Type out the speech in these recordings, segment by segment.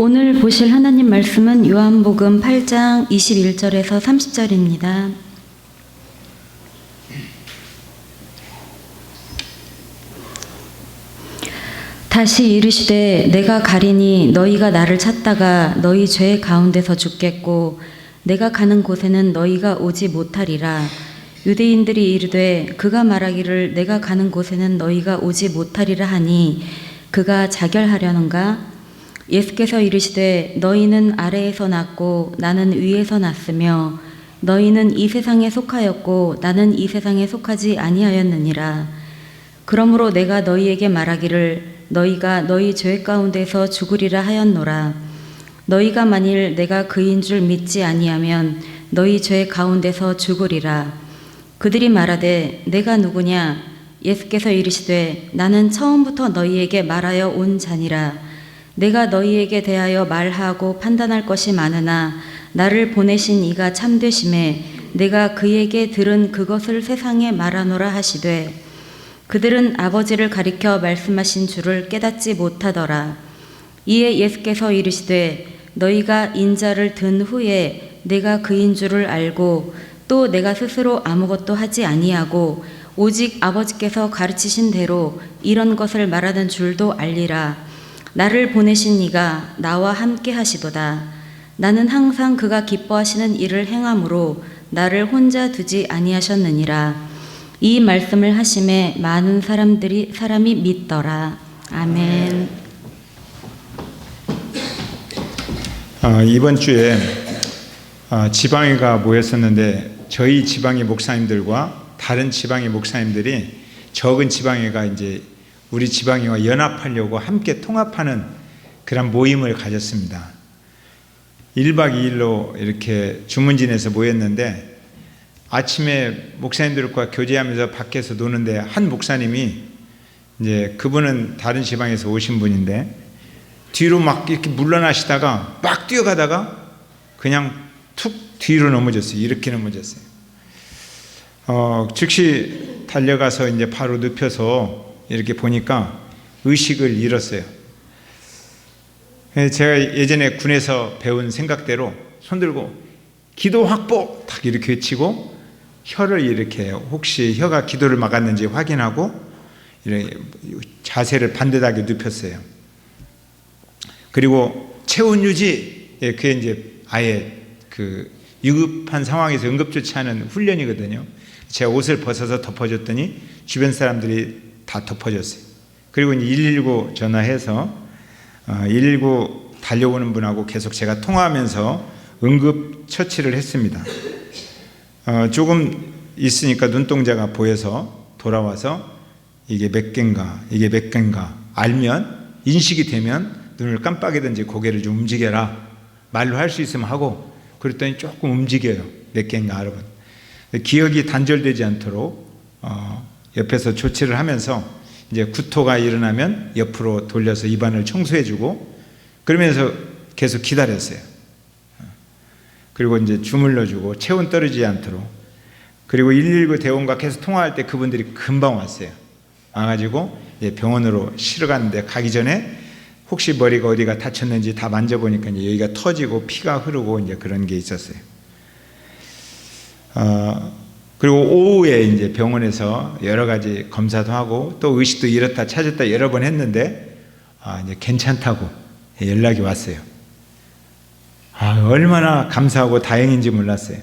오늘 보실 하나님 말씀은 요한복음 8장 21절에서 30절입니다. 다시 이르시되 내가 가리니 너희가 나를 찾다가 너희 죄 가운데서 죽겠고 내가 가는 곳에는 너희가 오지 못하리라. 유대인들이 이르되 그가 말하기를 내가 가는 곳에는 너희가 오지 못하리라 하니 그가 자결하려는가? 예수께서 이르시되 너희는 아래에서 났고 나는 위에서 났으며 너희는 이 세상에 속하였고 나는 이 세상에 속하지 아니하였느니라. 그러므로 내가 너희에게 말하기를 너희가 너희 죄 가운데서 죽으리라 하였노라. 너희가 만일 내가 그인 줄 믿지 아니하면 너희 죄 가운데서 죽으리라. 그들이 말하되 내가 누구냐? 예수께서 이르시되 나는 처음부터 너희에게 말하여 온 자니라. 내가 너희에게 대하여 말하고 판단할 것이 많으나 나를 보내신 이가 참되심에 내가 그에게 들은 그것을 세상에 말하노라 하시되 그들은 아버지를 가리켜 말씀하신 줄을 깨닫지 못하더라. 이에 예수께서 이르시되 너희가 인자를 든 후에 내가 그인 줄을 알고 또 내가 스스로 아무것도 하지 아니하고 오직 아버지께서 가르치신 대로 이런 것을 말하는 줄도 알리라. 나를 보내신 이가 나와 함께 하시도다. 나는 항상 그가 기뻐하시는 일을 행함으로 나를 혼자 두지 아니하셨느니라. 이 말씀을 하심에 많은 사람이 믿더라. 아멘. 이번 주에 지방회가 모였었는데 저희 지방의 목사님들과 다른 지방의 목사님들이 적은 지방회가 이제 우리 지방회와 연합하려고 함께 통합하는 그런 모임을 가졌습니다. 1박 2일로 이렇게 주문진에서 모였는데 아침에 목사님들과 교제하면서 밖에서 노는데 한 목사님이 이제 그분은 다른 지방에서 오신 분인데 뒤로 막 이렇게 물러나시다가 막 뛰어가다가 그냥 툭 뒤로 넘어졌어요. 이렇게 넘어졌어요. 즉시 달려가서 이제 바로 눕혀서 이렇게 보니까 의식을 잃었어요. 제가 예전에 군에서 배운 생각대로 손들고 기도 확보 딱 이렇게 외치고 혀를 이렇게 혹시 혀가 기도를 막았는지 확인하고 이렇게 자세를 반듯하게 눕혔어요. 그리고 체온 유지, 그게 이제 아예 그 위급한 상황에서 응급조치하는 훈련이거든요. 제가 옷을 벗어서 덮어줬더니 주변 사람들이 다 덮어줬어요. 그리고 이제 119 전화해서 119 달려오는 분하고 계속 제가 통화하면서 응급 처치를 했습니다. 조금 있으니까 눈동자가 보여서 돌아와서 이게 몇 개인가 이게 몇 개인가 알면 인식이 되면 눈을 깜빡이든지 고개를 좀 움직여라. 말로 할 수 있으면 하고 그랬더니 조금 움직여요. 몇 개인가 여러분. 기억이 단절되지 않도록 옆에서 조치를 하면서 이제 구토가 일어나면 옆으로 돌려서 입안을 청소해주고 그러면서 계속 기다렸어요. 그리고 이제 주물러주고 체온 떨어지지 않도록. 그리고 119 대원과 계속 통화할 때 그분들이 금방 왔어요. 와가지고 이제 병원으로 실어갔는데 가기 전에 혹시 머리가 어디가 다쳤는지 다 만져보니까 이제 여기가 터지고 피가 흐르고 이제 그런 게 있었어요. 그리고 오후에 이제 병원에서 여러 가지 검사도 하고 또 의식도 잃었다 찾았다 여러 번 했는데 이제 괜찮다고 연락이 왔어요. 얼마나 감사하고 다행인지 몰랐어요.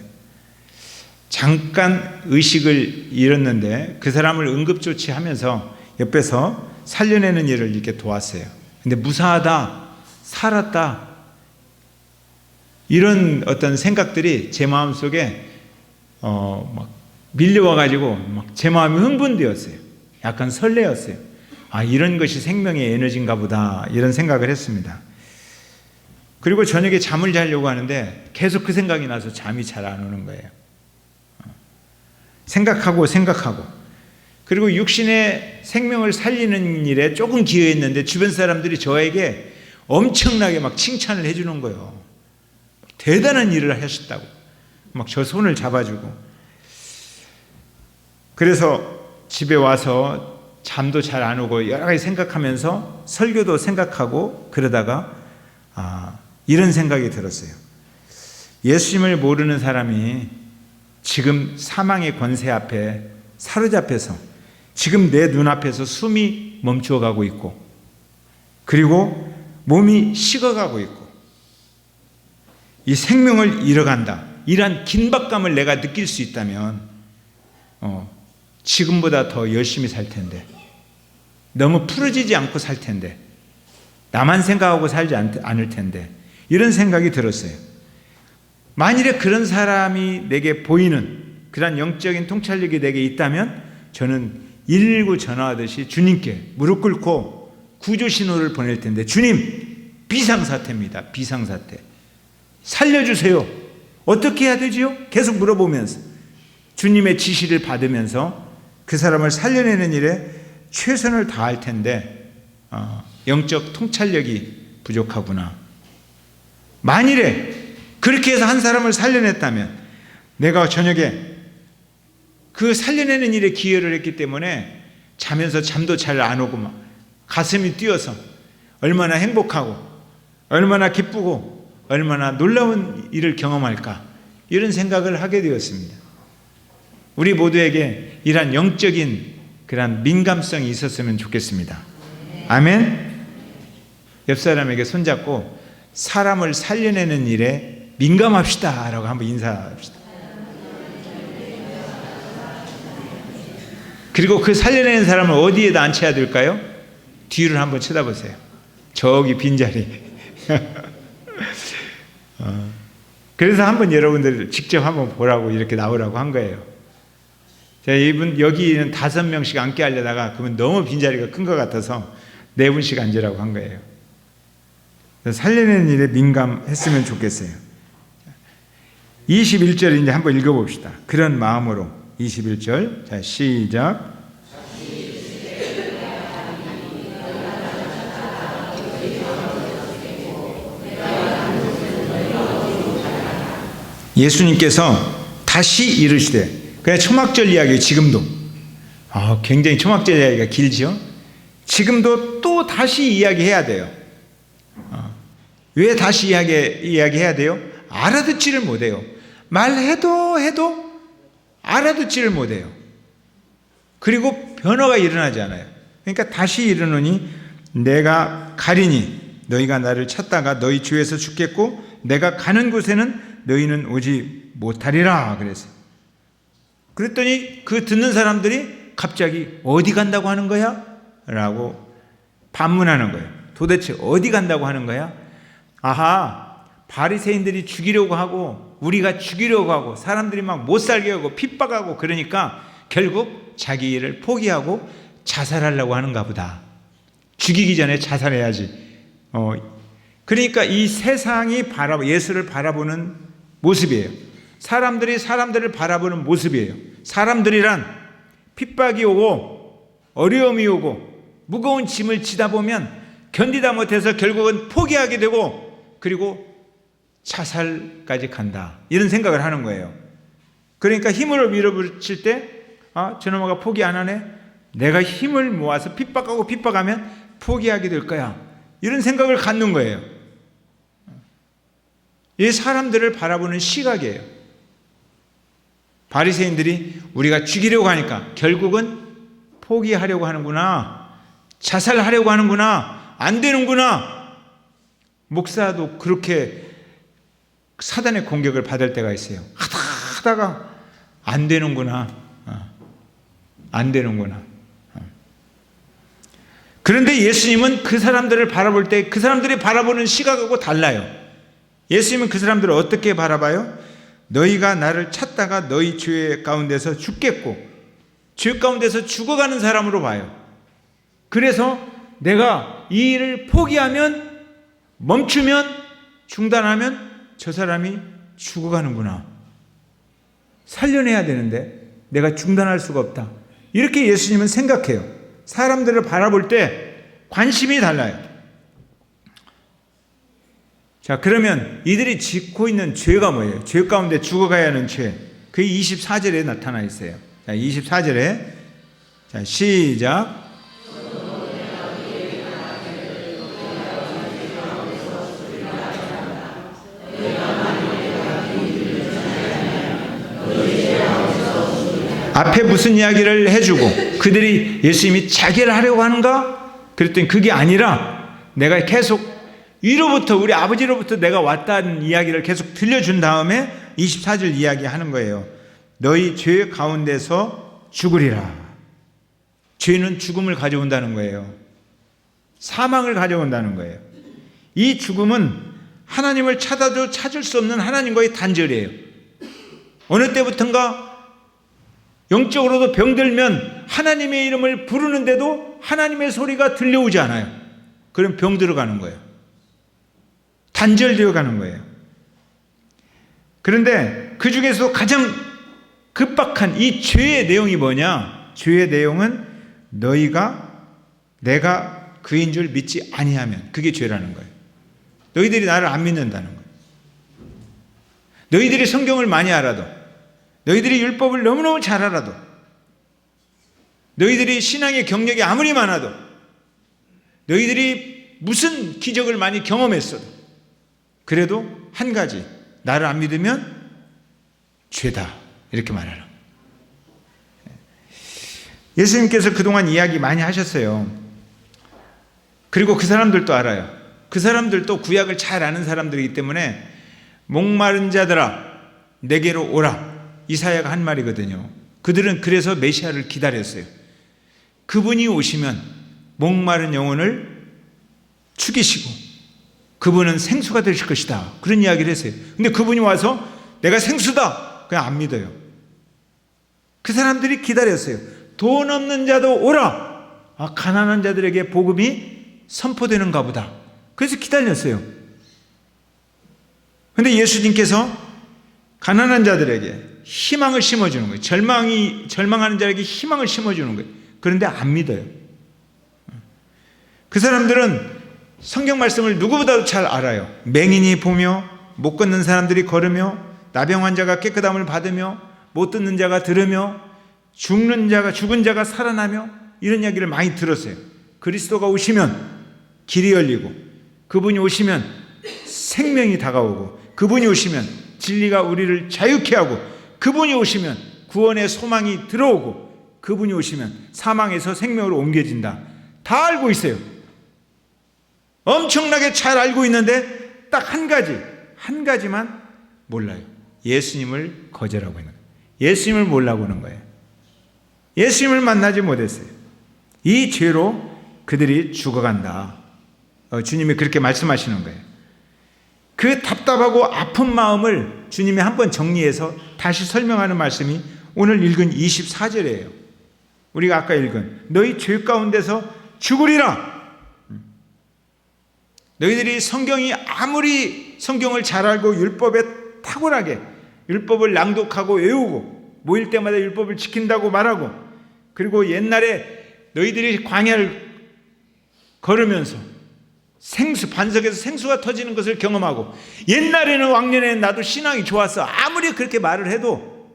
잠깐 의식을 잃었는데 그 사람을 응급조치하면서 옆에서 살려내는 일을 이렇게 도왔어요. 근데 무사하다, 살았다 이런 어떤 생각들이 제 마음속에 막 밀려와가지고 막 제 마음이 흥분되었어요. 약간 설레었어요. 이런 것이 생명의 에너지인가 보다 이런 생각을 했습니다. 그리고 저녁에 잠을 자려고 하는데 계속 그 생각이 나서 잠이 잘 안 오는 거예요. 생각하고 그리고 육신의 생명을 살리는 일에 조금 기여했는데 주변 사람들이 저에게 엄청나게 막 칭찬을 해주는 거예요. 대단한 일을 하셨다고 막 저 손을 잡아주고. 그래서 집에 와서 잠도 잘 안 오고 여러 가지 생각하면서 설교도 생각하고 그러다가 이런 생각이 들었어요. 예수님을 모르는 사람이 지금 사망의 권세 앞에 사로잡혀서 지금 내 눈앞에서 숨이 멈추어가고 있고, 그리고 몸이 식어가고 있고, 이 생명을 잃어간다, 이러한 긴박감을 내가 느낄 수 있다면 지금보다 더 열심히 살 텐데, 너무 풀어지지 않고 살 텐데, 나만 생각하고 살지 않을 텐데, 이런 생각이 들었어요. 만일에 그런 사람이 내게 보이는 그런 영적인 통찰력이 내게 있다면 저는 119 전화하듯이 주님께 무릎 꿇고 구조 신호를 보낼 텐데, 주님, 비상사태입니다. 비상사태. 살려주세요. 어떻게 해야 되지요? 계속 물어보면서 주님의 지시를 받으면서 그 사람을 살려내는 일에 최선을 다할 텐데 영적 통찰력이 부족하구나. 만일에 그렇게 해서 한 사람을 살려냈다면 내가 저녁에 그 살려내는 일에 기여를 했기 때문에 자면서 잠도 잘 안 오고 막 가슴이 뛰어서 얼마나 행복하고 얼마나 기쁘고 얼마나 놀라운 일을 경험할까, 이런 생각을 하게 되었습니다. 우리 모두에게 이러한 영적인 그런 민감성이 있었으면 좋겠습니다. 아멘. 옆 사람에게 손잡고 사람을 살려내는 일에 민감합시다 라고 한번 인사합시다. 그리고 그 살려내는 사람을 어디에다 앉혀야 될까요? 뒤를 한번 쳐다보세요. 저기 빈자리. 그래서 한번 여러분들 직접 한번 보라고 이렇게 나오라고 한 거예요. 제가 이분 여기는 5명씩 앉게 하려다가 그러면 너무 빈자리가 큰 것 같아서 4분씩 앉으라고 한 거예요. 살려내는 일에 민감했으면 좋겠어요. 21절 이제 한번 읽어봅시다. 그런 마음으로 21절. 자, 시작. 예수님께서 다시 이르시되, 그냥 초막절 이야기 지금도 굉장히 초막절 이야기가 길죠. 지금도 또 다시 이야기해야 돼요. 왜 다시 이야기해야 돼요? 알아듣지를 못해요. 말해도 알아듣지를 못해요. 그리고 변화가 일어나지 않아요. 그러니까 다시 이르노니 내가 가리니 너희가 나를 찾다가 너희 주에서 죽겠고 내가 가는 곳에는 너희는 오지 못하리라 그랬어요. 그랬더니 그 듣는 사람들이 갑자기 어디 간다고 하는 거야? 라고 반문하는 거예요. 도대체 어디 간다고 하는 거야? 아하, 바리새인들이 죽이려고 하고 우리가 죽이려고 하고 사람들이 막 못 살게 하고 핍박하고 그러니까 결국 자기 일을 포기하고 자살하려고 하는가 보다. 죽이기 전에 자살해야지. 그러니까 이 세상이 예수를 바라보는 모습이에요. 사람들이 사람들을 바라보는 모습이에요. 사람들이란 핍박이 오고 어려움이 오고 무거운 짐을 지다 보면 견디다 못해서 결국은 포기하게 되고 그리고 자살까지 간다, 이런 생각을 하는 거예요. 그러니까 힘을 밀어붙일 때 저놈아가 포기 안 하네, 내가 힘을 모아서 핍박하면 포기하게 될 거야, 이런 생각을 갖는 거예요. 이 사람들을 바라보는 시각이에요. 바리새인들이 우리가 죽이려고 하니까 결국은 포기하려고 하는구나, 자살하려고 하는구나, 안 되는구나. 목사도 그렇게 사단의 공격을 받을 때가 있어요. 하다가 안 되는구나, 안 되는구나. 그런데 예수님은 그 사람들을 바라볼 때 그 사람들이 바라보는 시각하고 달라요. 예수님은 그 사람들을 어떻게 바라봐요? 너희가 나를 찾다가 너희 죄 가운데서 죽겠고, 죄 가운데서 죽어가는 사람으로 봐요. 그래서 내가 이 일을 포기하면, 멈추면, 중단하면 저 사람이 죽어가는구나, 살려내야 되는데 내가 중단할 수가 없다, 이렇게 예수님은 생각해요. 사람들을 바라볼 때 관심이 달라요. 자, 그러면 이들이 짓고 있는 죄가 뭐예요? 죄 가운데 죽어가야 하는 죄, 그게 24절에 나타나 있어요. 자, 24절에 자, 시작. 앞에 무슨 이야기를 해주고 그들이 예수님이 자기를 하려고 하는가? 그랬더니 그게 아니라 내가 계속 위로부터 우리 아버지로부터 내가 왔다는 이야기를 계속 들려준 다음에 24절 이야기하는 거예요. 너희 죄 가운데서 죽으리라. 죄는 죽음을 가져온다는 거예요. 사망을 가져온다는 거예요. 이 죽음은 하나님을 찾아도 찾을 수 없는 하나님과의 단절이에요. 어느 때부턴가 영적으로도 병들면 하나님의 이름을 부르는데도 하나님의 소리가 들려오지 않아요. 그럼 병 들어가는 거예요. 단절되어 가는 거예요. 그런데 그 중에서 가장 급박한 이 죄의 내용이 뭐냐? 죄의 내용은 내가 그인 줄 믿지 아니하면, 그게 죄라는 거예요. 너희들이 나를 안 믿는다는 거예요. 너희들이 성경을 많이 알아도, 너희들이 율법을 너무너무 잘 알아도, 너희들이 신앙의 경력이 아무리 많아도, 너희들이 무슨 기적을 많이 경험했어도, 그래도 한 가지, 나를 안 믿으면 죄다, 이렇게 말하는 거예요. 예수님께서 그동안 이야기 많이 하셨어요. 그리고 그 사람들도 알아요. 그 사람들도 구약을 잘 아는 사람들이기 때문에 목마른 자들아 내게로 오라, 이사야가 한 말이거든요. 그들은 그래서 메시아를 기다렸어요. 그분이 오시면 목마른 영혼을 죽이시고 그분은 생수가 되실 것이다, 그런 이야기를 했어요. 근데 그분이 와서 내가 생수다, 그냥 안 믿어요. 그 사람들이 기다렸어요. 돈 없는 자도 오라, 가난한 자들에게 복음이 선포되는가 보다, 그래서 기다렸어요. 그런데 예수님께서 가난한 자들에게 희망을 심어주는 거예요. 절망하는 자에게 희망을 심어주는 거예요. 그런데 안 믿어요. 그 사람들은 성경 말씀을 누구보다도 잘 알아요. 맹인이 보며, 못 걷는 사람들이 걸으며, 나병 환자가 깨끗함을 받으며, 못 듣는 자가 들으며, 죽은 자가 살아나며, 이런 이야기를 많이 들었어요. 그리스도가 오시면 길이 열리고, 그분이 오시면 생명이 다가오고, 그분이 오시면 진리가 우리를 자유케 하고, 그분이 오시면 구원의 소망이 들어오고, 그분이 오시면 사망에서 생명으로 옮겨진다. 다 알고 있어요. 엄청나게 잘 알고 있는데 딱 한 가지만 몰라요. 예수님을 거절하고 있는 거예요. 예수님을 몰라고 하는 거예요. 예수님을 만나지 못했어요. 이 죄로 그들이 죽어간다. 주님이 그렇게 말씀하시는 거예요. 그 답답하고 아픈 마음을 주님이 한번 정리해서 다시 설명하는 말씀이 오늘 읽은 24절이에요. 우리가 아까 읽은 너희 죄 가운데서 죽으리라. 너희들이 성경이 아무리 성경을 잘 알고 율법에 탁월하게 율법을 낭독하고 외우고 모일 때마다 율법을 지킨다고 말하고, 그리고 옛날에 너희들이 광야를 걸으면서 반석에서 생수가 터지는 것을 경험하고, 옛날에는 왕년에는 나도 신앙이 좋았어, 아무리 그렇게 말을 해도,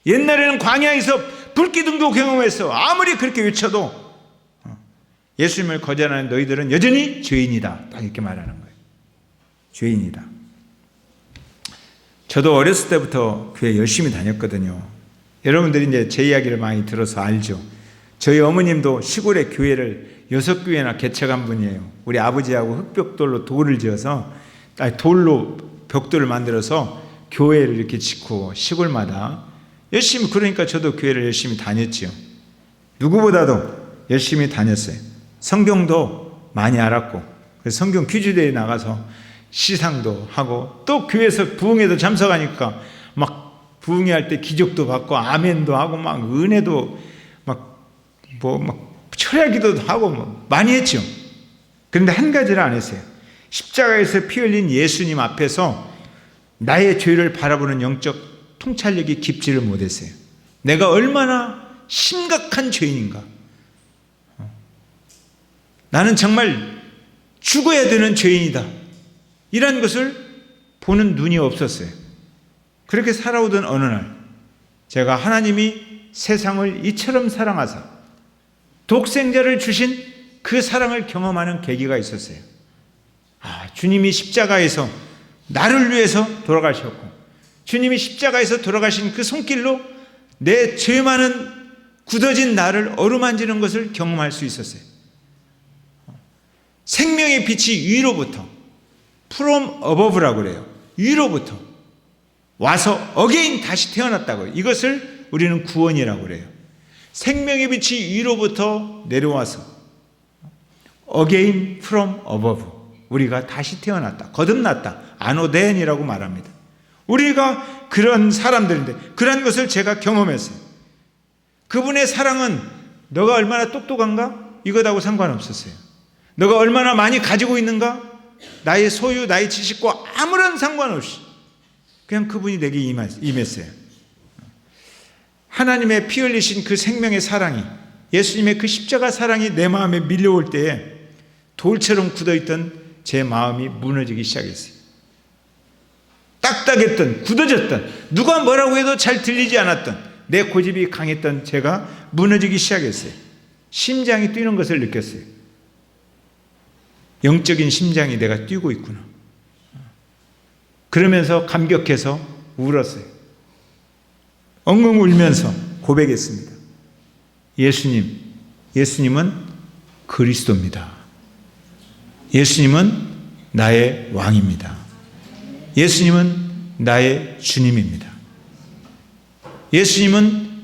옛날에는 광야에서 불기둥도 경험했어, 아무리 그렇게 외쳐도 예수님을 거절하는 너희들은 여전히 죄인이다, 딱 이렇게 말하는 거예요. 죄인이다. 저도 어렸을 때부터 교회 열심히 다녔거든요. 여러분들이 이제 제 이야기를 많이 들어서 알죠. 저희 어머님도 시골의 교회를 6교회나 개척한 분이에요. 우리 아버지하고 흙벽돌로 돌을 지어서, 돌로 벽돌을 만들어서 교회를 이렇게 짓고 시골마다 열심히, 그러니까 저도 교회를 열심히 다녔죠. 누구보다도 열심히 다녔어요. 성경도 많이 알았고, 그래서 성경 퀴즈대회에 나가서 시상도 하고, 또 교회에서 부흥회도 참석하니까 막 부흥회 할 때 기적도 받고 아멘도 하고 막 은혜도 막 철야기도도 하고 많이 했죠. 그런데 한 가지를 안 했어요. 십자가에서 피 흘린 예수님 앞에서 나의 죄를 바라보는 영적 통찰력이 깊지를 못했어요. 내가 얼마나 심각한 죄인인가, 나는 정말 죽어야 되는 죄인이다, 이런 것을 보는 눈이 없었어요. 그렇게 살아오던 어느 날 제가 하나님이 세상을 이처럼 사랑하사 독생자를 주신 그 사랑을 경험하는 계기가 있었어요. 주님이 십자가에서 나를 위해서 돌아가셨고 주님이 십자가에서 돌아가신 그 손길로 내 죄 많은 굳어진 나를 어루만지는 것을 경험할 수 있었어요. 생명의 빛이 위로부터, from above라고 그래요. 위로부터 와서 어게인 다시 태어났다고요. 이것을 우리는 구원이라고 그래요. 생명의 빛이 위로부터 내려와서 again from above, 우리가 다시 태어났다, 거듭났다, 아노덴이라고 말합니다. 우리가 그런 사람들인데 그런 것을 제가 경험했어요. 그분의 사랑은 너가 얼마나 똑똑한가? 이것하고 상관없었어요. 너가 얼마나 많이 가지고 있는가? 나의 소유, 나의 지식과 아무런 상관없이 그냥 그분이 내게 임했어요. 하나님의 피 흘리신 그 생명의 사랑이, 예수님의 그 십자가 사랑이 내 마음에 밀려올 때에 돌처럼 굳어있던 제 마음이 무너지기 시작했어요. 딱딱했던, 굳어졌던, 누가 뭐라고 해도 잘 들리지 않았던 내 고집이 강했던 제가 무너지기 시작했어요. 심장이 뛰는 것을 느꼈어요. 영적인 심장이 내가 뛰고 있구나. 그러면서 감격해서 울었어요. 엉엉 울면서 고백했습니다. 예수님은 그리스도입니다. 예수님은 나의 왕입니다. 예수님은 나의 주님입니다. 예수님은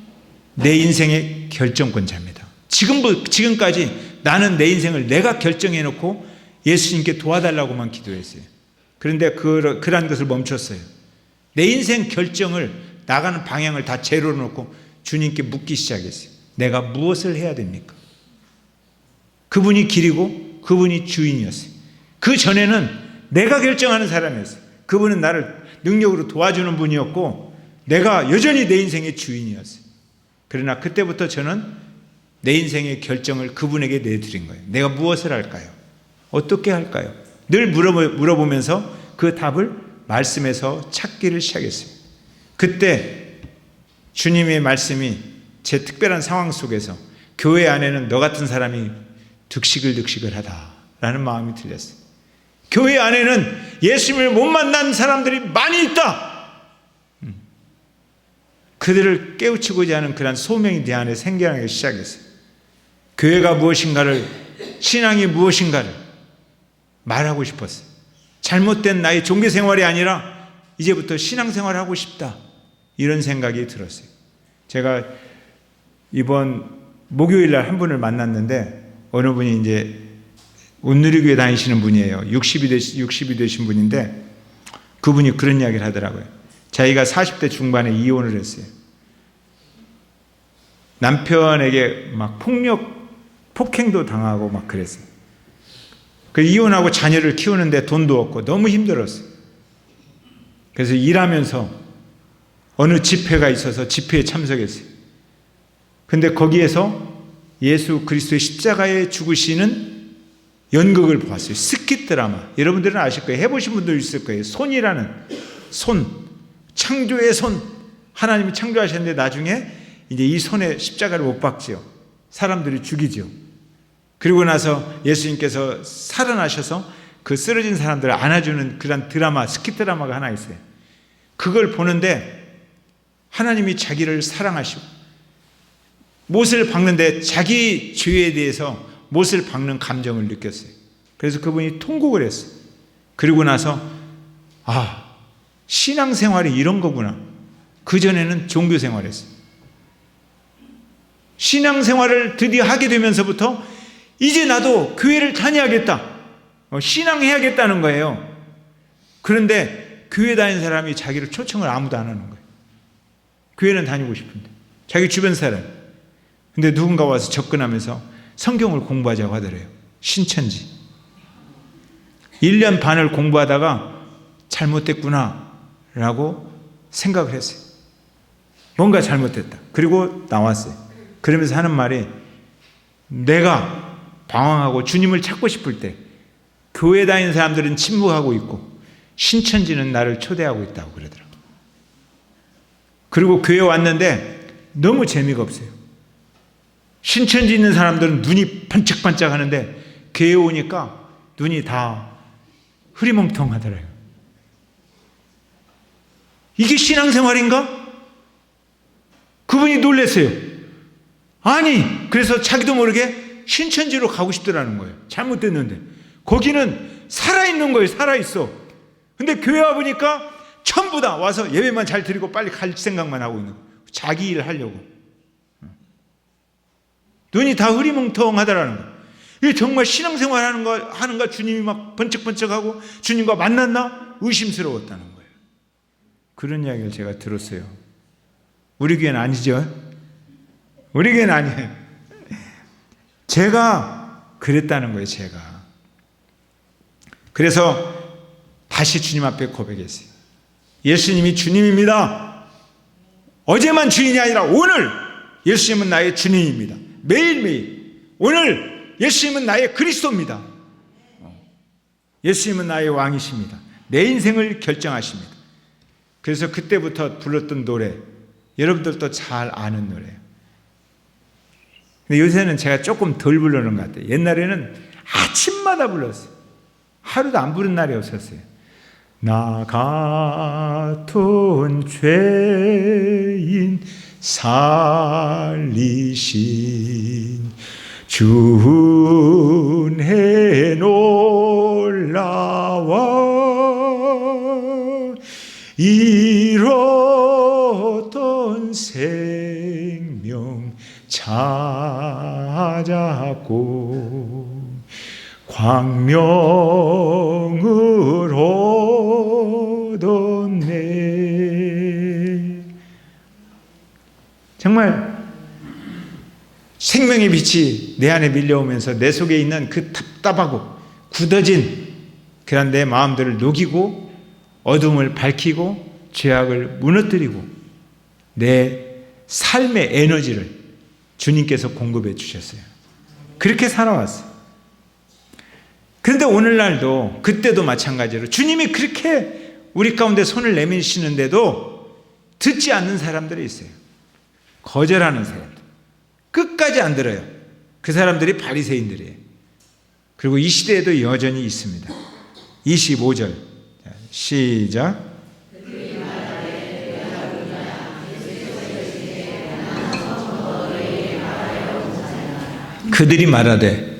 내 인생의 결정권자입니다. 지금까지 나는 내 인생을 내가 결정해놓고 예수님께 도와달라고만 기도했어요. 그런데 그런 것을 멈췄어요. 내 인생 결정을, 나가는 방향을 다 제로 놓고 주님께 묻기 시작했어요. 내가 무엇을 해야 됩니까? 그분이 길이고 그분이 주인이었어요. 그 전에는 내가 결정하는 사람이었어요. 그분은 나를 능력으로 도와주는 분이었고 내가 여전히 내 인생의 주인이었어요. 그러나 그때부터 저는 내 인생의 결정을 그분에게 내드린 거예요. 내가 무엇을 할까요? 어떻게 할까요? 늘 물어보면서 그 답을 말씀에서 찾기를 시작했어요. 그때 주님의 말씀이 제 특별한 상황 속에서 교회 안에는 너 같은 사람이 득식을 하다라는 마음이 들렸어요. 교회 안에는 예수님을 못 만난 사람들이 많이 있다. 그들을 깨우치고자 하는 그런 소명이 내 안에 생겨나기 시작했어요. 교회가 무엇인가를, 신앙이 무엇인가를 말하고 싶었어요. 잘못된 나의 종교 생활이 아니라 이제부터 신앙 생활을 하고 싶다, 이런 생각이 들었어요. 제가 이번 목요일 날 한 분을 만났는데 어느 분이 이제 온누리교회 다니시는 분이에요. 60이 되신 분인데 그분이 그런 이야기를 하더라고요. 자기가 40대 중반에 이혼을 했어요. 남편에게 막 폭행도 당하고 막 그랬어요. 그 이혼하고 자녀를 키우는데 돈도 없고 너무 힘들었어요. 그래서 일하면서 어느 집회가 있어서 집회에 참석했어요. 근데 거기에서 예수 그리스도의 십자가에 죽으시는 연극을 보았어요. 스킷 드라마. 여러분들은 아실 거예요. 해보신 분들 있을 거예요. 손이라는 손, 창조의 손. 하나님이 창조하셨는데 나중에 이제 이 손에 십자가를 못 박지요. 사람들이 죽이죠. 그리고 나서 예수님께서 살아나셔서 그 쓰러진 사람들을 안아주는 그런 드라마, 스킷 드라마가 하나 있어요. 그걸 보는데 하나님이 자기를 사랑하시고 못을 박는데 자기 죄에 대해서 못을 박는 감정을 느꼈어요. 그래서 그분이 통곡을 했어요. 그리고 나서 신앙생활이 이런 거구나. 그전에는 종교생활했어요. 신앙생활을 드디어 하게 되면서부터 이제 나도 교회를 다녀야겠다, 신앙해야겠다는 거예요. 그런데 교회 다니는 사람이 자기를 초청을 아무도 안 하는 거예요. 교회는 다니고 싶은데 자기 주변 사람. 근데 누군가 와서 접근하면서 성경을 공부하자고 하더래요. 신천지. 1년 반을 공부하다가 잘못됐구나 라고 생각을 했어요. 뭔가 잘못됐다. 그리고 나왔어요. 그러면서 하는 말이, 내가 방황하고 주님을 찾고 싶을 때 교회 다니는 사람들은 침묵하고 있고 신천지는 나를 초대하고 있다고 그러더라고요. 그리고 교회 왔는데 너무 재미가 없어요. 신천지 있는 사람들은 눈이 반짝반짝 하는데 교회 오니까 눈이 다 흐리멍텅하더라고요. 이게 신앙생활인가? 그분이 놀랐어요. 아니, 그래서 자기도 모르게 신천지로 가고 싶더라는 거예요. 잘못됐는데. 거기는 살아있는 거예요. 살아있어. 근데 교회 와보니까 전부 다 와서 예배만 잘 드리고 빨리 갈 생각만 하고 있는 거예요. 자기 일 하려고. 눈이 다 흐리멍텅하더라는 거예요. 이게 정말 신앙생활 하는가 주님이 막 번쩍번쩍하고 주님과 만났나? 의심스러웠다는 거예요. 그런 이야기를 제가 들었어요. 우리 교회는 아니죠. 우리 교회는 아니에요. 제가 그랬다는 거예요. 제가. 그래서 다시 주님 앞에 고백했어요. 예수님이 주님입니다. 어제만 주인이 아니라 오늘 예수님은 나의 주님입니다. 매일매일. 오늘 예수님은 나의 그리스도입니다. 예수님은 나의 왕이십니다. 내 인생을 결정하십니다. 그래서 그때부터 불렀던 노래, 여러분들도 잘 아는 노래예요. 근데 요새는 제가 조금 덜 부르는 것 같아요. 옛날에는 아침마다 불렀어요. 하루도 안 부른 날이 없었어요. 나 같은 죄인 살리신 주 은혜 놀라워 잃었던 생명 찾았고 광명을 얻었네. 정말 생명의 빛이 내 안에 밀려오면서 내 속에 있는 그 답답하고 굳어진 그런 내 마음들을 녹이고 어둠을 밝히고 죄악을 무너뜨리고 내 삶의 에너지를 주님께서 공급해 주셨어요. 그렇게 살아왔어요. 그런데 오늘날도 그때도 마찬가지로 주님이 그렇게 우리 가운데 손을 내미시는데도 듣지 않는 사람들이 있어요. 거절하는 사람들. 끝까지 안 들어요. 그 사람들이 바리새인들이에요. 그리고 이 시대에도 여전히 있습니다. 25절 시작. 그들이 말하되,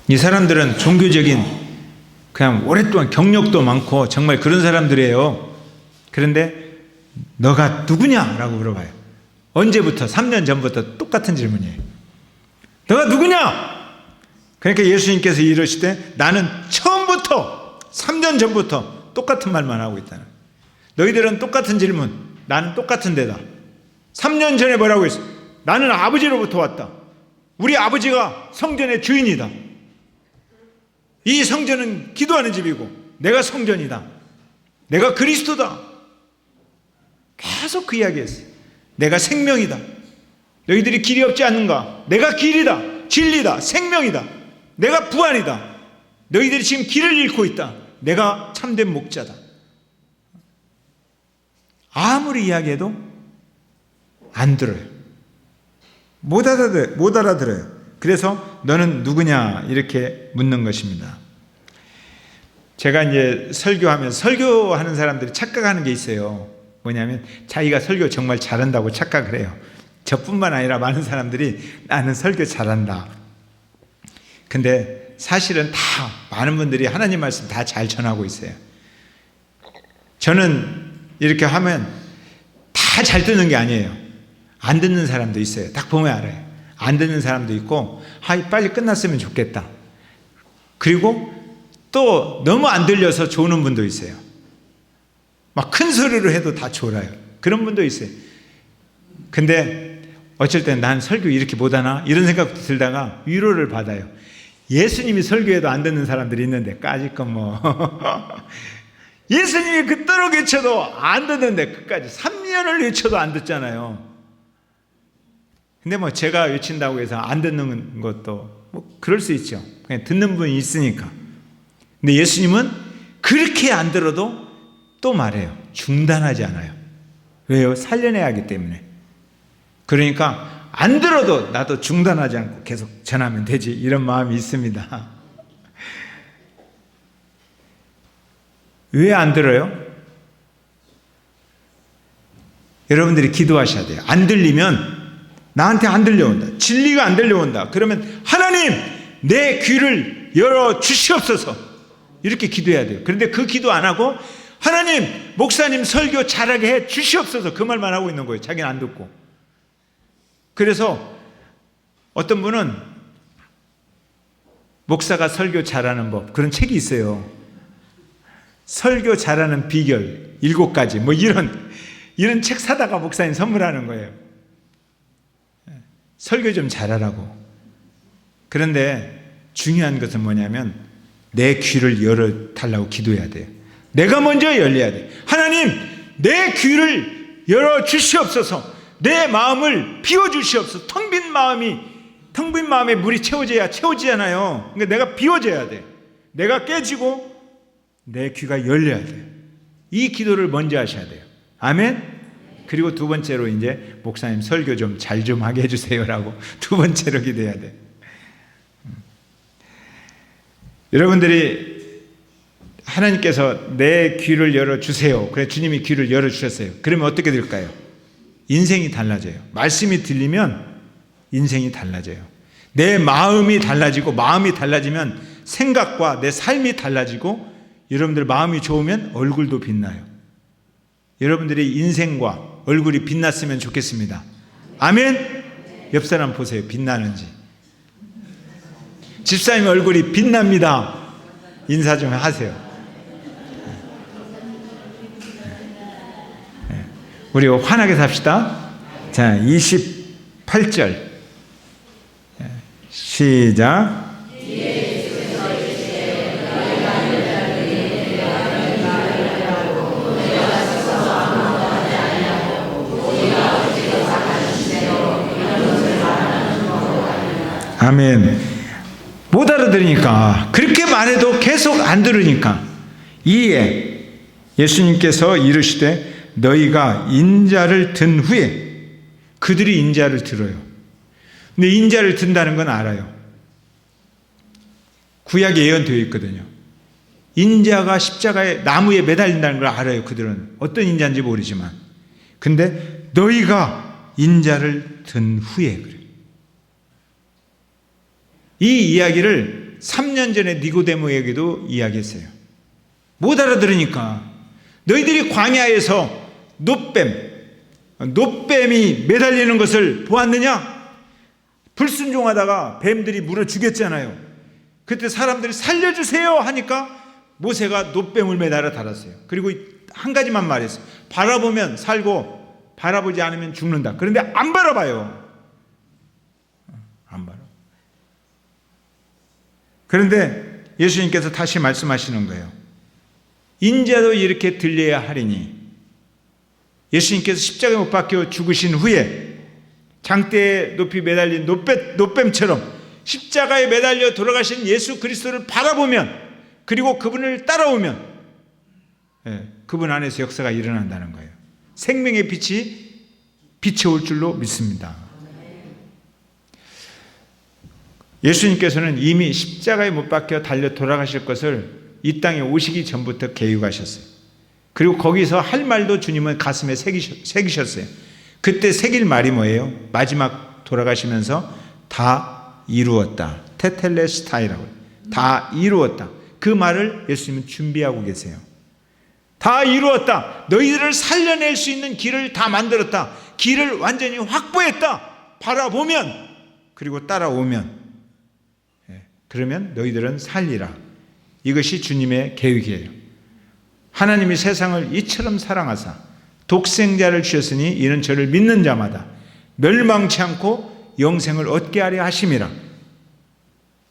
이 사람들은 종교적인 그냥 오랫동안 경력도 많고 정말 그런 사람들이에요. 그런데 너가 누구냐라고 물어봐요. 언제부터? 3년 전부터 똑같은 질문이에요. 너가 누구냐? 그러니까 예수님께서 이러시되 나는 처음부터 3년 전부터 똑같은 말만 하고 있다는 거예요. 너희들은 똑같은 질문, 나는 똑같은 데다. 3년 전에 뭐라고 했어? 나는 아버지로부터 왔다. 우리 아버지가 성전의 주인이다. 이 성전은 기도하는 집이고 내가 성전이다. 내가 그리스도다. 계속 그 이야기했어요. 내가 생명이다. 너희들이 길이 없지 않는가? 내가 길이다. 진리다. 생명이다. 내가 부활이다. 너희들이 지금 길을 잃고 있다. 내가 참된 목자다. 아무리 이야기해도 안 들어요. 못 알아들어요. 그래서 너는 누구냐 이렇게 묻는 것입니다. 제가 이제 설교하는 사람들이 착각하는 게 있어요. 뭐냐면 자기가 설교 정말 잘한다고 착각을 해요. 저뿐만 아니라 많은 사람들이 나는 설교 잘한다. 근데 사실은 다 많은 분들이 하나님 말씀 다 잘 전하고 있어요. 저는 이렇게 하면 다 잘 듣는 게 아니에요. 안 듣는 사람도 있어요. 딱 보면 알아요. 안 듣는 사람도 있고 빨리 끝났으면 좋겠다. 그리고 또 너무 안 들려서 조는 분도 있어요. 막 큰 소리로 해도 다 졸아요. 그런 분도 있어요. 근데 어쩔 땐 난 설교 이렇게 못하나? 이런 생각도 들다가 위로를 받아요. 예수님이 설교해도 안 듣는 사람들이 있는데 까짓건 뭐 예수님이 그토록 외쳐도 안 듣는데 끝까지 3년을 외쳐도 안 듣잖아요. 근데 뭐 제가 외친다고 해서 안 듣는 것도 뭐 그럴 수 있죠. 그냥 듣는 분이 있으니까. 근데 예수님은 그렇게 안 들어도 또 말해요. 중단하지 않아요. 왜요? 살려내야 하기 때문에. 그러니까 안 들어도 나도 중단하지 않고 계속 전하면 되지, 이런 마음이 있습니다. 왜 안 들어요? 여러분들이 기도하셔야 돼요. 안 들리면 나한테 안 들려온다. 진리가 안 들려온다. 그러면 하나님 내 귀를 열어 주시옵소서. 이렇게 기도해야 돼요. 그런데 그 기도 안 하고 하나님 목사님 설교 잘하게 해 주시옵소서. 그 말만 하고 있는 거예요. 자기는 안 듣고. 그래서 어떤 분은 목사가 설교 잘하는 법 그런 책이 있어요. 설교 잘하는 비결 7가지 뭐 이런 책 사다가 목사님 선물하는 거예요. 설교 좀 잘하라고. 그런데 중요한 것은 뭐냐면 내 귀를 열어달라고 기도해야 돼요. 내가 먼저 열려야 돼요. 하나님 내 귀를 열어주시옵소서. 내 마음을 비워주시옵소서. 텅 빈 마음에 물이 채워지잖아요. 그러니까 내가 비워져야 돼. 내가 깨지고 내 귀가 열려야 돼요. 이 기도를 먼저 하셔야 돼요. 아멘. 그리고 두 번째로 이제 목사님 설교 좀 잘 좀 하게 해주세요라고 두 번째로 기도해야 돼요. 여러분들이 하나님께서 내 귀를 열어주세요. 그래 주님이 귀를 열어주셨어요. 그러면 어떻게 될까요? 인생이 달라져요. 말씀이 들리면 인생이 달라져요. 내 마음이 달라지고 마음이 달라지면 생각과 내 삶이 달라지고 여러분들 마음이 좋으면 얼굴도 빛나요. 여러분들의 인생과 얼굴이 빛났으면 좋겠습니다. 아멘. 옆 사람 보세요. 빛나는지. 집사님 얼굴이 빛납니다. 인사 좀 하세요. 우리 환하게 삽시다. 자, 28절 시작. 아멘. 못 알아들으니까 그렇게 말해도 계속 안 들으니까 이에 예수님께서 이르시되 너희가 인자를 든 후에 그들이 인자를 들어요. 근데 인자를 든다는 건 알아요. 구약에 예언되어 있거든요. 인자가 십자가에 나무에 매달린다는 걸 알아요. 그들은 어떤 인자인지 모르지만 근데 너희가 인자를 든 후에 그래요. 이 이야기를 3년 전에 니고데모에게도 이야기했어요. 못 알아들으니까 너희들이 광야에서 노뱀이 매달리는 것을 보았느냐? 불순종하다가 뱀들이 물어 죽였잖아요. 그때 사람들이 살려주세요 하니까 모세가 노뱀을 매달아 달았어요. 그리고 한 가지만 말했어요. 바라보면 살고 바라보지 않으면 죽는다. 그런데 안 바라봐요. 안 바라. 그런데 예수님께서 다시 말씀하시는 거예요. 인자도 이렇게 들려야 하리니 예수님께서 십자가에 못 박혀 죽으신 후에 장대에 높이 매달린 노뱀처럼 십자가에 매달려 돌아가신 예수 그리스도를 바라보면 그리고 그분을 따라오면 그분 안에서 역사가 일어난다는 거예요. 생명의 빛이 비춰올 줄로 믿습니다. 예수님께서는 이미 십자가에 못 박혀 달려 돌아가실 것을 이 땅에 오시기 전부터 계획하셨어요. 그리고 거기서 할 말도 주님은 가슴에 새기셨어요. 그때 새길 말이 뭐예요? 마지막 돌아가시면서 다 이루었다. 테텔레스타이라고 다 이루었다. 그 말을 예수님은 준비하고 계세요. 다 이루었다. 너희들을 살려낼 수 있는 길을 다 만들었다. 길을 완전히 확보했다. 바라보면 그리고 따라오면 그러면 너희들은 살리라. 이것이 주님의 계획이에요. 하나님이 세상을 이처럼 사랑하사 독생자를 주셨으니 이는 저를 믿는 자마다 멸망치 않고 영생을 얻게 하려 하심이라.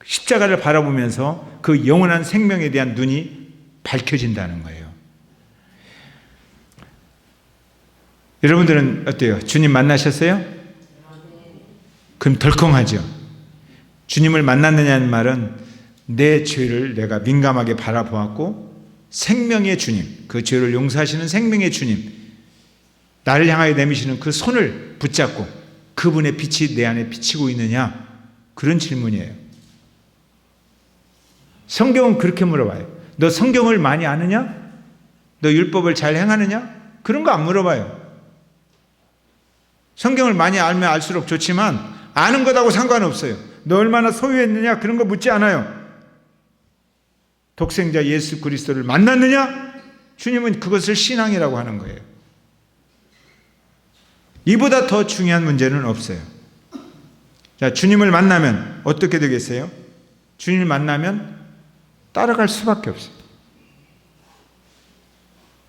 십자가를 바라보면서 그 영원한 생명에 대한 눈이 밝혀진다는 거예요. 여러분들은 어때요? 주님 만나셨어요? 그럼 덜컹하죠? 주님을 만났느냐는 말은 내 죄를 내가 민감하게 바라보았고 생명의 주님, 그 죄를 용서하시는 생명의 주님, 나를 향하여 내미시는 그 손을 붙잡고 그분의 빛이 내 안에 비치고 있느냐? 그런 질문이에요. 성경은 그렇게 물어봐요. 너 성경을 많이 아느냐? 너 율법을 잘 행하느냐? 그런 거 안 물어봐요. 성경을 많이 알면 알수록 좋지만 아는 것하고 상관없어요. 너 얼마나 소유했느냐 그런 거 묻지 않아요. 독생자 예수 그리스도를 만났느냐? 주님은 그것을 신앙이라고 하는 거예요. 이보다 더 중요한 문제는 없어요. 자, 주님을 만나면 어떻게 되겠어요? 주님을 만나면 따라갈 수밖에 없어요.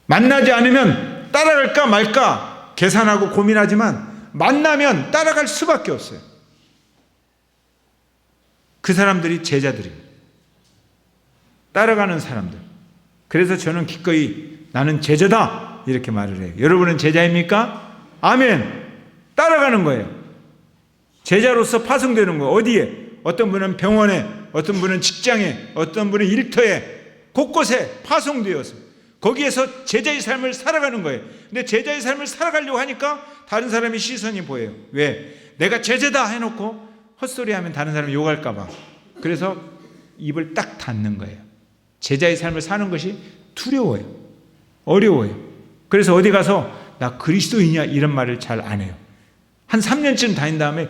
만나지 않으면 따라갈까 말까 계산하고 고민하지만 만나면 따라갈 수밖에 없어요. 그 사람들이 제자들입니다. 따라가는 사람들. 그래서 저는 기꺼이 나는 제자다 이렇게 말을 해요. 여러분은 제자입니까? 아멘. 따라가는 거예요. 제자로서 파송되는 거예요. 어디에? 어떤 분은 병원에, 어떤 분은 직장에, 어떤 분은 일터에, 곳곳에 파송되어서 거기에서 제자의 삶을 살아가는 거예요. 근데 제자의 삶을 살아가려고 하니까 다른 사람의 시선이 보여요. 왜? 내가 제자다 해놓고 헛소리하면 다른 사람이 욕할까 봐. 그래서 입을 딱 닫는 거예요. 제자의 삶을 사는 것이 두려워요. 어려워요. 그래서 어디 가서 나 그리스도인이야 이런 말을 잘 안 해요. 한 3년쯤 다닌 다음에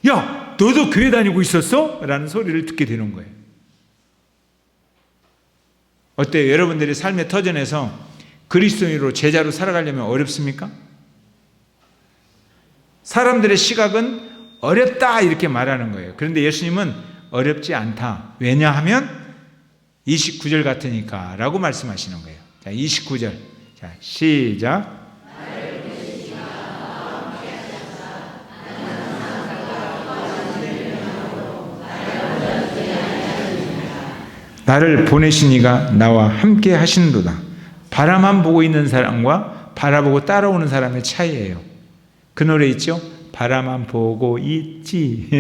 야 너도 교회 다니고 있었어? 라는 소리를 듣게 되는 거예요. 어때요? 여러분들이 삶의 터전에서 그리스도인으로 제자로 살아가려면 어렵습니까? 사람들의 시각은 어렵다 이렇게 말하는 거예요. 그런데 예수님은 어렵지 않다. 왜냐하면 29절 같으니까 라고 말씀하시는 거예요. 자, 29절. 자, 시작. 나를 보내신 이가 나와 함께 하시는도다. 바라만 보고 있는 사람과 바라보고 따라오는 사람의 차이예요. 그 노래 있죠? 바라만 보고 있지.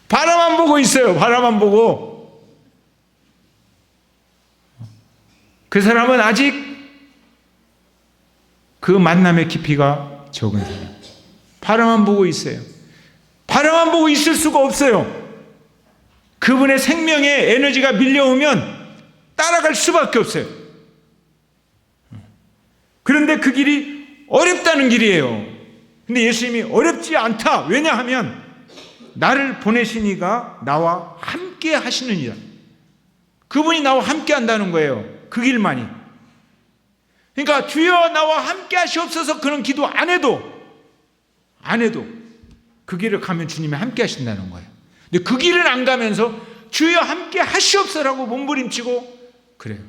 바라만 보고 있어요. 바라만 보고. 그 사람은 아직 그 만남의 깊이가 적은 사람. 바라만 보고 있어요. 바라만 보고 있을 수가 없어요. 그분의 생명의 에너지가 밀려오면 따라갈 수밖에 없어요. 그런데 그 길이 어렵다는 길이에요. 근데 예수님이 어렵지 않다. 왜냐하면 나를 보내신 이가 나와 함께 하시느니라. 그분이 나와 함께 한다는 거예요. 그 길만이. 그러니까 주여 나와 함께 하시옵소서 그런 기도 안 해도 그 길을 가면 주님이 함께 하신다는 거예요. 근데 그 길을 안 가면서 주여 함께 하시옵소서라고 몸부림치고 그래요.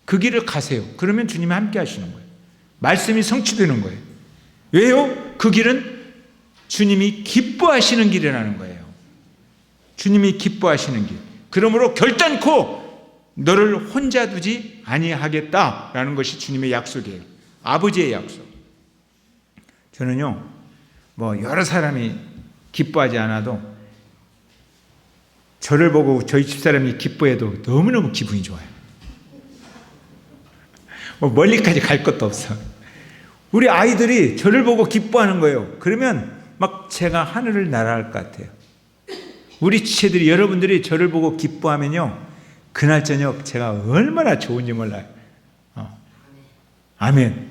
그 길을 가세요. 그러면 주님이 함께 하시는 거예요. 말씀이 성취되는 거예요. 왜요? 그 길은 주님이 기뻐하시는 길이라는 거예요. 주님이 기뻐하시는 길. 그러므로 결단코 너를 혼자 두지 아니하겠다라는 것이 주님의 약속이에요. 아버지의 약속. 저는요, 여러 사람이 기뻐하지 않아도 저를 보고 저희 집사람이 기뻐해도 너무너무 기분이 좋아요. 멀리까지 갈 것도 없어. 우리 아이들이 저를 보고 기뻐하는 거예요. 그러면 막 제가 하늘을 날아갈 것 같아요. 우리 지체들이 여러분들이 저를 보고 기뻐하면요, 그날 저녁 제가 얼마나 좋은지 몰라요. 아멘.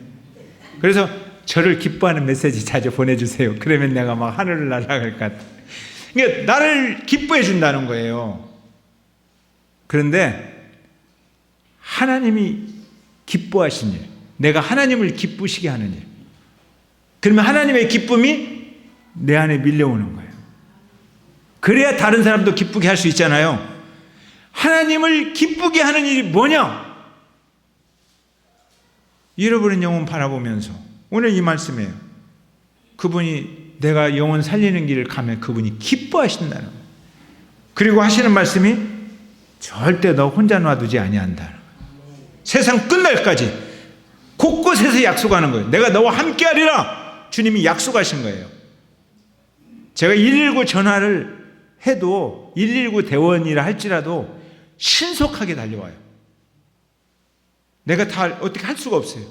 그래서 저를 기뻐하는 메시지 자주 보내주세요. 그러면 내가 막 하늘을 날아갈 것 같아요. 그러니까 나를 기뻐해 준다는 거예요. 그런데 하나님이 기뻐하신 일, 내가 하나님을 기쁘시게 하는 일, 그러면 하나님의 기쁨이 내 안에 밀려오는 거예요. 그래야 다른 사람도 기쁘게 할 수 있잖아요. 하나님을 기쁘게 하는 일이 뭐냐? 잃어버린 영혼 바라보면서 오늘 이 말씀이에요. 그분이 내가 영혼 살리는 길을 가면 그분이 기뻐하신다는 거예요. 그리고 하시는 말씀이 절대 너 혼자 놔두지 아니한다. 세상 끝날까지 곳곳에서 약속하는 거예요. 내가 너와 함께하리라. 주님이 약속하신 거예요. 제가 119 전화를 해도 119 대원이라 할지라도 신속하게 달려와요. 내가 다 어떻게 할 수가 없어요.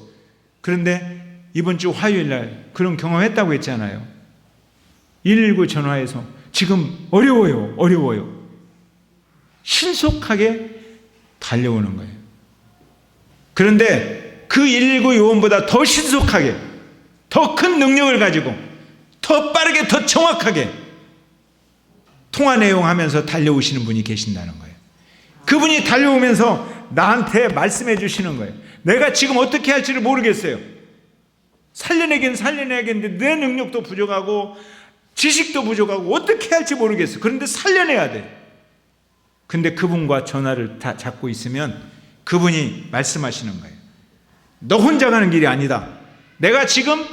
그런데 이번 주 화요일 날 그런 경험했다고 했잖아요. 119 전화해서 지금 어려워요. 신속하게 달려오는 거예요. 그런데 그 119 요원보다 더 신속하게 더 큰 능력을 가지고 더 빠르게 더 정확하게 통화 내용하면서 달려오시는 분이 계신다는 거예요. 그분이 달려오면서 나한테 말씀해 주시는 거예요. 내가 지금 어떻게 할지를 모르겠어요. 살려내긴 살려내야겠는데 내 능력도 부족하고 지식도 부족하고 어떻게 할지 모르겠어. 그런데 살려내야 돼. 근데 그분과 전화를 다 잡고 있으면 그분이 말씀하시는 거예요. 너 혼자 가는 길이 아니다. 내가 지금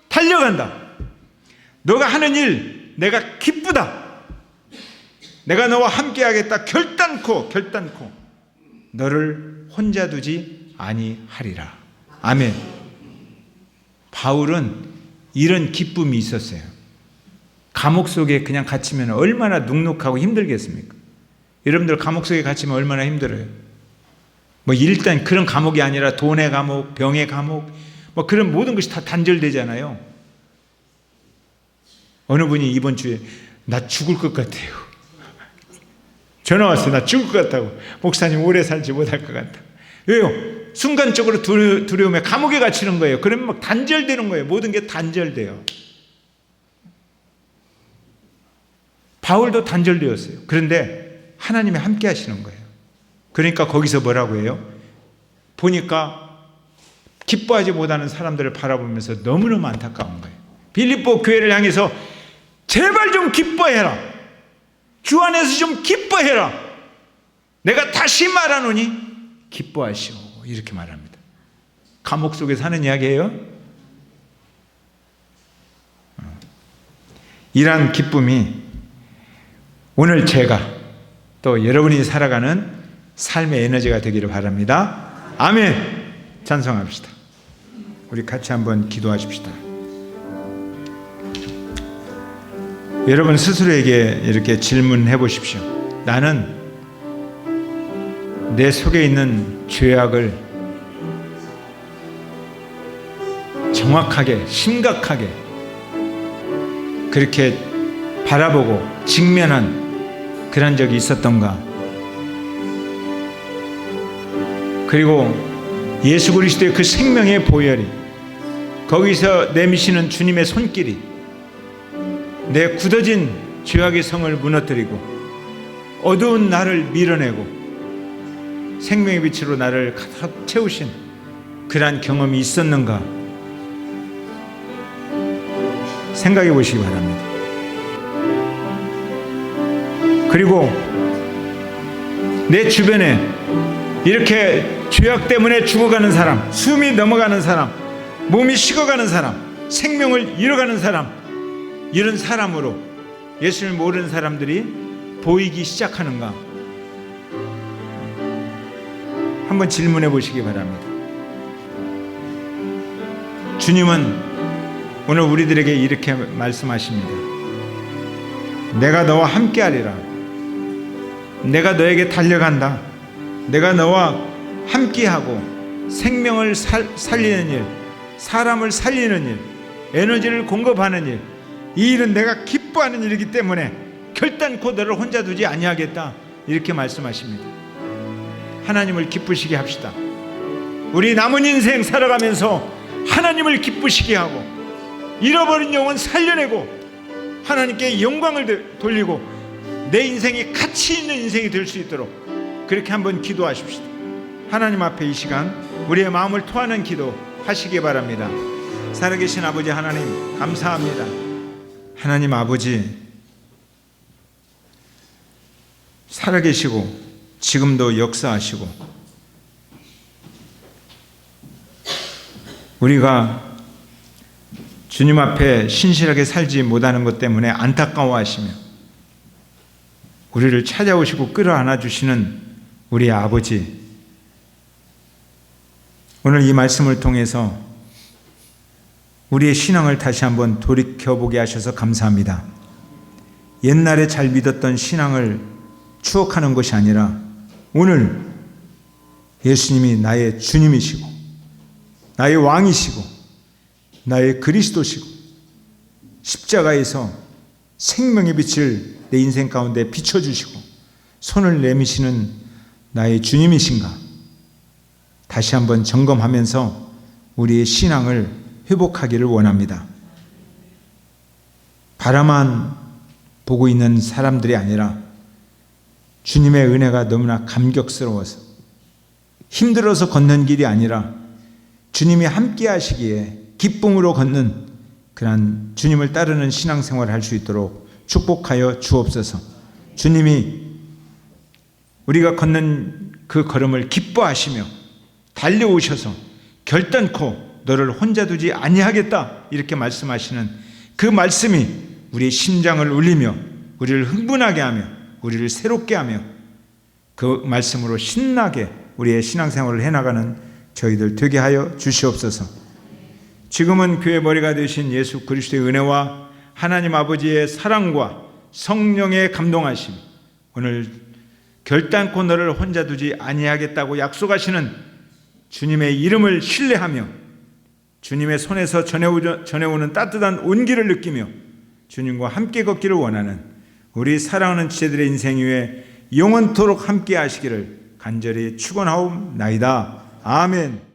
달려간다. 너가 하는 일 내가 기쁘다. 내가 너와 함께 하겠다. 결단코 너를 혼자 두지 아니하리라. 아멘. 바울은 이런 기쁨이 있었어요. 감옥 속에 그냥 갇히면 얼마나 눅눅하고 힘들겠습니까? 여러분들 감옥 속에 갇히면 얼마나 힘들어요? 뭐 일단 그런 감옥이 아니라 돈의 감옥, 병의 감옥, 뭐 그런 모든 것이 다 단절되잖아요. 어느 분이 이번 주에 나 죽을 것 같아요. 전화 왔어요. 나 죽을 것 같다고. 목사님 오래 살지 못할 것 같다. 왜요? 순간적으로 두려움에 감옥에 갇히는 거예요. 그러면 막 단절되는 거예요. 모든 게 단절돼요. 바울도 단절되었어요. 그런데 하나님이 함께 하시는 거예요. 그러니까 거기서 뭐라고 해요? 보니까 기뻐하지 못하는 사람들을 바라보면서 너무너무 안타까운 거예요. 빌립보 교회를 향해서 제발 좀 기뻐해라. 주 안에서 좀 기뻐해라. 내가 다시 말하노니 기뻐하시오. 이렇게 말합니다. 감옥 속에서 하는 이야기예요. 이러한 기쁨이 오늘 제가 또 여러분이 살아가는 삶의 에너지가 되기를 바랍니다. 아멘. 찬송합시다. 우리 같이 한번 기도하십시다. 여러분 스스로에게 이렇게 질문해 보십시오. 나는 내 속에 있는 죄악을 정확하게, 심각하게 그렇게 바라보고 직면한 그런 적이 있었던가? 그리고 예수 그리스도의 그 생명의 보혈이 거기서 내미시는 주님의 손길이 내 굳어진 죄악의 성을 무너뜨리고 어두운 나를 밀어내고 생명의 빛으로 나를 가득 채우신 그러한 경험이 있었는가 생각해 보시기 바랍니다. 그리고 내 주변에 이렇게 죄악 때문에 죽어가는 사람, 숨이 넘어가는 사람, 몸이 식어가는 사람, 생명을 잃어가는 사람, 이런 사람으로 예수를 모르는 사람들이 보이기 시작하는가? 한번 질문해 보시기 바랍니다. 주님은 오늘 우리들에게 이렇게 말씀하십니다. 내가 너와 함께 하리라. 내가 너에게 달려간다. 내가 너와 함께하고 생명을 살리는 일, 사람을 살리는 일, 에너지를 공급하는 일, 이 일은 내가 기뻐하는 일이기 때문에 결단코 너를 혼자 두지 아니하겠다. 이렇게 말씀하십니다. 하나님을 기쁘시게 합시다. 우리 남은 인생 살아가면서 하나님을 기쁘시게 하고 잃어버린 영혼 살려내고 하나님께 영광을 돌리고 내 인생이 가치 있는 인생이 될 수 있도록 그렇게 한번 기도하십시다. 하나님 앞에 이 시간 우리의 마음을 토하는 기도 하시기 바랍니다. 살아계신 아버지 하나님 감사합니다. 하나님 아버지 살아계시고 지금도 역사하시고 우리가 주님 앞에 신실하게 살지 못하는 것 때문에 안타까워하시며 우리를 찾아오시고 끌어안아 주시는 우리 아버지, 오늘 이 말씀을 통해서 우리의 신앙을 다시 한번 돌이켜보게 하셔서 감사합니다. 옛날에 잘 믿었던 신앙을 추억하는 것이 아니라 오늘 예수님이 나의 주님이시고 나의 왕이시고 나의 그리스도시고 십자가에서 생명의 빛을 내 인생 가운데 비춰주시고 손을 내미시는 나의 주님이신가 다시 한번 점검하면서 우리의 신앙을 회복하기를 원합니다. 바라만 보고 있는 사람들이 아니라 주님의 은혜가 너무나 감격스러워서 힘들어서 걷는 길이 아니라 주님이 함께 하시기에 기쁨으로 걷는 그런 주님을 따르는 신앙생활을 할 수 있도록 축복하여 주옵소서. 주님이 우리가 걷는 그 걸음을 기뻐하시며 달려오셔서 결단코 너를 혼자 두지 아니하겠다 이렇게 말씀하시는 그 말씀이 우리의 심장을 울리며 우리를 흥분하게 하며 우리를 새롭게 하며 그 말씀으로 신나게 우리의 신앙생활을 해나가는 저희들 되게 하여 주시옵소서. 지금은 교회 머리가 되신 예수 그리스도의 은혜와 하나님 아버지의 사랑과 성령의 감동하심, 오늘 결단코 너를 혼자 두지 아니하겠다고 약속하시는 주님의 이름을 신뢰하며 주님의 손에서 전해오는 따뜻한 온기를 느끼며 주님과 함께 걷기를 원하는 우리 사랑하는 지체들의 인생 위에 영원토록 함께 하시기를 간절히 축원하옵나이다. 아멘.